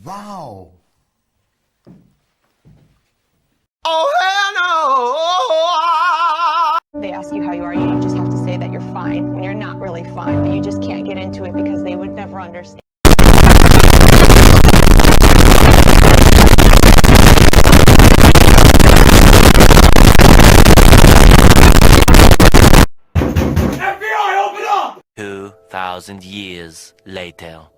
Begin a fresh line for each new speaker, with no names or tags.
Wow.
They ask you how you are, you just have to say that you're fine when you're not really fine, but you just can't get into it because they would never understand.
FBI, open up!
2,000 years later.